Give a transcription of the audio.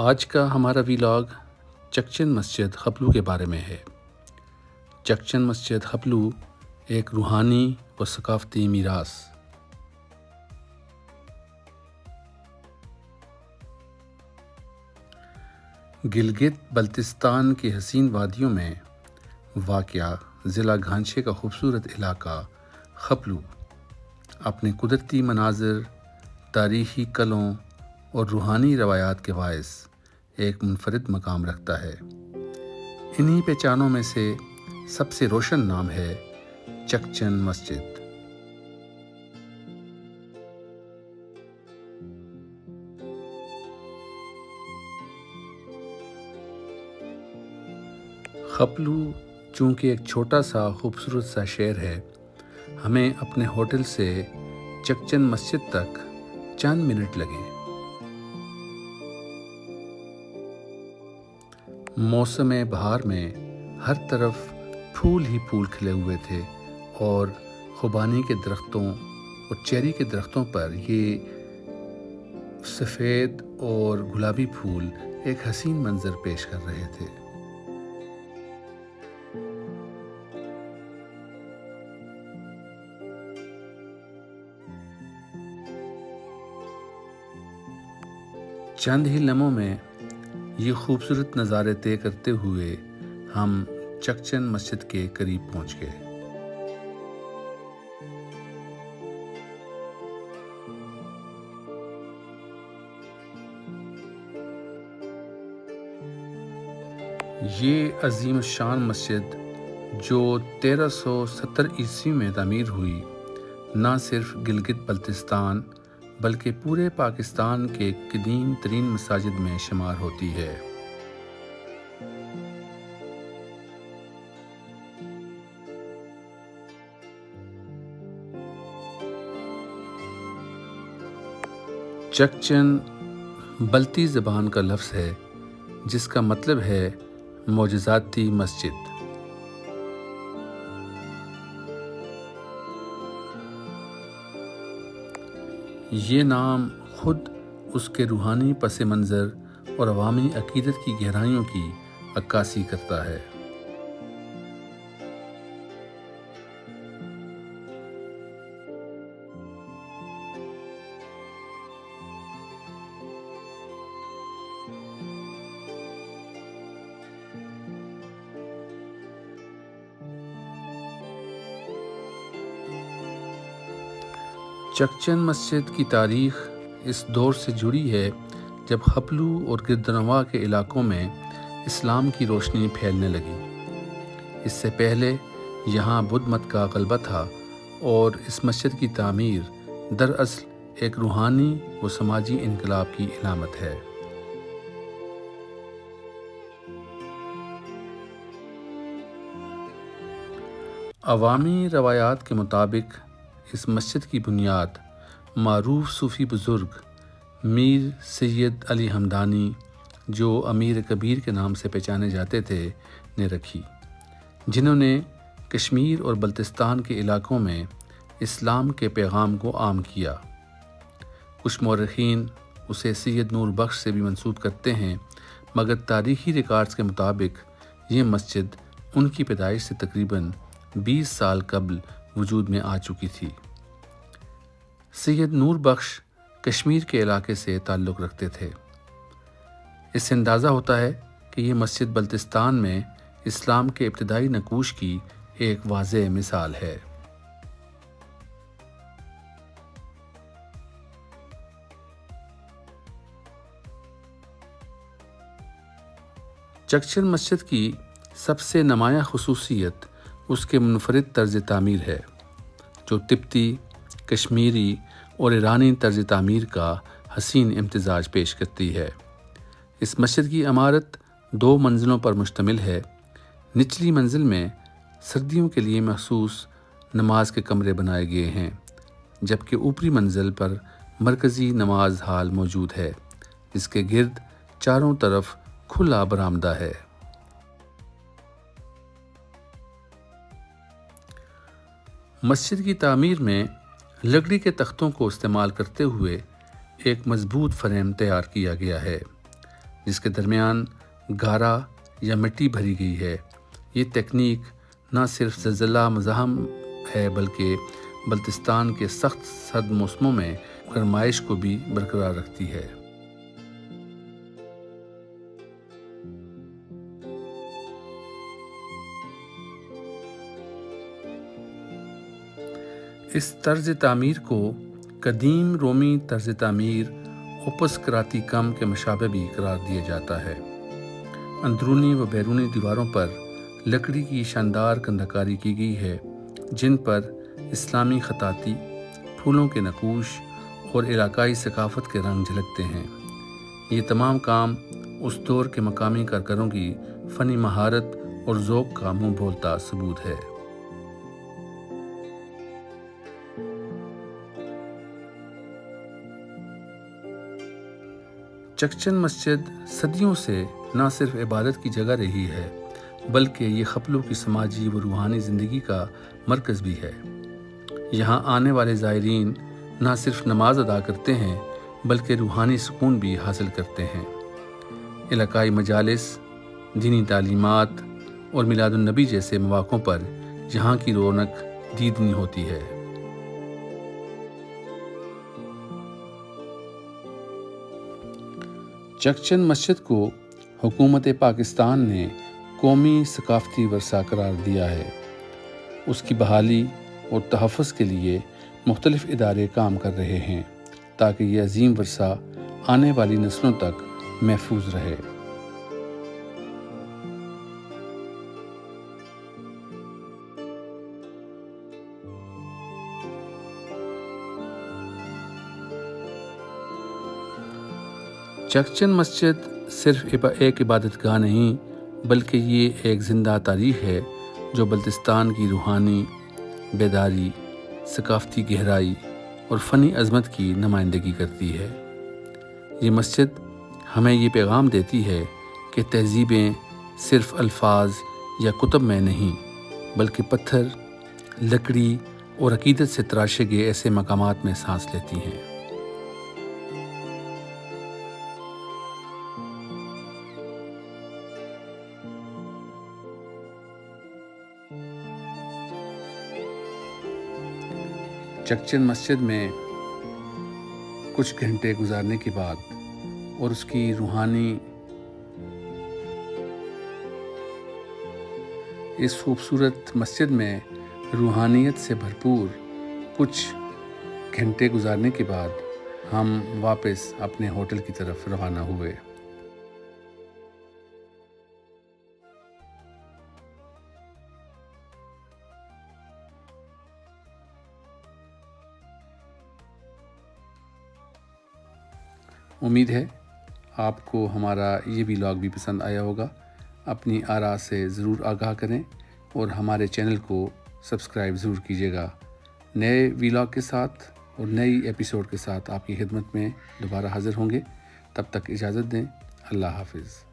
آج کا ہمارا ویلاگ چکچن مسجد خپلو کے بارے میں ہے۔ چکچن مسجد خپلو ایک روحانی و ثقافتی میراث۔ گلگت بلتستان کی حسین وادیوں میں واقع ضلع گھانچے کا خوبصورت علاقہ خپلو اپنے قدرتی مناظر، تاریخی قلعوں اور روحانی روایات کے باعث ایک منفرد مقام رکھتا ہے۔ انہی پہچانوں میں سے سب سے روشن نام ہے چکچن مسجد۔ خپلو چونکہ ایک چھوٹا سا خوبصورت سا شہر ہے، ہمیں اپنے ہوٹل سے چکچن مسجد تک چند منٹ لگے۔ موسم بہار میں ہر طرف پھول ہی پھول کھلے ہوئے تھے اور خوبانی کے درختوں اور چیری کے درختوں پر یہ سفید اور گلابی پھول ایک حسین منظر پیش کر رہے تھے۔ چند ہی لمحوں میں یہ خوبصورت نظارے طے کرتے ہوئے ہم چکچن مسجد کے قریب پہنچ گئے۔ یہ عظیم الشان مسجد جو 1370 عیسوی میں تعمیر ہوئی، نہ صرف گلگت بلتستان بلکہ پورے پاکستان کے قدیم ترین مساجد میں شمار ہوتی ہے۔ چکچن بلتی زبان کا لفظ ہے جس کا مطلب ہے معجزاتی مسجد۔ یہ نام خود اس کے روحانی پس منظر اور عوامی عقیدت کی گہرائیوں کی عکاسی کرتا ہے۔ چکچن مسجد کی تاریخ اس دور سے جڑی ہے جب خپلو اور گردنواں کے علاقوں میں اسلام کی روشنی پھیلنے لگی۔ اس سے پہلے یہاں بدھ مت کا غلبہ تھا اور اس مسجد کی تعمیر دراصل ایک روحانی و سماجی انقلاب کی علامت ہے۔ عوامی روایات کے مطابق اس مسجد کی بنیاد معروف صوفی بزرگ میر سید علی ہمدانی، جو امیر کبیر کے نام سے پہچانے جاتے تھے، نے رکھی، جنہوں نے کشمیر اور بلتستان کے علاقوں میں اسلام کے پیغام کو عام کیا۔ کچھ مورخین اسے سید نور بخش سے بھی منسوب کرتے ہیں، مگر تاریخی ریکارڈز کے مطابق یہ مسجد ان کی پیدائش سے تقریباً 20 سال قبل وجود میں آ چکی تھی۔ سید نور بخش کشمیر کے علاقے سے تعلق رکھتے تھے۔ اس سے اندازہ ہوتا ہے کہ یہ مسجد بلتستان میں اسلام کے ابتدائی نقوش کی ایک واضح مثال ہے۔ چکچن مسجد کی سب سے نمایاں خصوصیت اس کے منفرد طرز تعمیر ہے، جو تبتی، کشمیری اور ایرانی طرز تعمیر کا حسین امتزاج پیش کرتی ہے۔ اس مسجد کی عمارت 2 منزلوں پر مشتمل ہے۔ نچلی منزل میں سردیوں کے لیے مخصوص نماز کے کمرے بنائے گئے ہیں، جبکہ اوپری منزل پر مرکزی نماز ہال موجود ہے، جس کے گرد چاروں طرف کھلا برآمدہ ہے۔ مسجد کی تعمیر میں لکڑی کے تختوں کو استعمال کرتے ہوئے ایک مضبوط فریم تیار کیا گیا ہے۔ جس کے درمیان گارا یا مٹی بھری گئی ہے۔ یہ تکنیک نہ صرف زلزلہ مزاحم ہے بلکہ بلتستان کے سخت سرد موسموں میں گرمائش کو بھی برقرار رکھتی ہے۔ اس طرز تعمیر کو قدیم رومی طرز تعمیر اوپس کراتیکم کے مشابہ بھی قرار دیا جاتا ہے۔ اندرونی و بیرونی دیواروں پر لکڑی کی شاندار کندہ کاری کی گئی ہے، جن پر اسلامی خطاطی، پھولوں کے نقوش اور علاقائی ثقافت کے رنگ جھلکتے ہیں۔ یہ تمام کام اس دور کے مقامی کارگروں کی فنی مہارت اور ذوق کا منہ بولتا ثبوت ہے۔ چکچن مسجد صدیوں سے نہ صرف عبادت کی جگہ رہی ہے بلکہ یہ خپلوں کی سماجی و روحانی زندگی کا مرکز بھی ہے۔ یہاں آنے والے زائرین نہ صرف نماز ادا کرتے ہیں بلکہ روحانی سکون بھی حاصل کرتے ہیں۔ علاقائی مجالس، دینی تعلیمات اور میلاد النبی جیسے مواقعوں پر یہاں کی رونق دیدنی ہوتی ہے۔ چکچن مسجد کو حکومت پاکستان نے قومی ثقافتی ورثہ قرار دیا ہے۔ اس کی بحالی اور تحفظ کے لیے مختلف ادارے کام کر رہے ہیں تاکہ یہ عظیم ورثہ آنے والی نسلوں تک محفوظ رہے۔ چکچن مسجد صرف ایک عبادت گاہ نہیں بلکہ یہ ایک زندہ تاریخ ہے جو بلتستان کی روحانی بیداری، ثقافتی گہرائی اور فنی عظمت کی نمائندگی کرتی ہے۔ یہ مسجد ہمیں یہ پیغام دیتی ہے کہ تہذیبیں صرف الفاظ یا کتب میں نہیں بلکہ پتھر، لکڑی اور عقیدت سے تراشے گئے ایسے مقامات میں سانس لیتی ہیں۔ چکچن مسجد میں کچھ گھنٹے گزارنے کے بعد اور اس کی اس خوبصورت مسجد میں روحانیت سے بھرپور کچھ گھنٹے گزارنے کے بعد ہم واپس اپنے ہوٹل کی طرف روانہ ہوئے۔ امید ہے آپ کو ہمارا یہ ویلاگ بھی پسند آیا ہوگا۔ اپنی آراء سے ضرور آگاہ کریں اور ہمارے چینل کو سبسکرائب ضرور کیجیے گا۔ نئے ویلاگ کے ساتھ اور نئی ایپیسوڈ کے ساتھ آپ کی خدمت میں دوبارہ حاضر ہوں گے۔ تب تک اجازت دیں۔ اللہ حافظ۔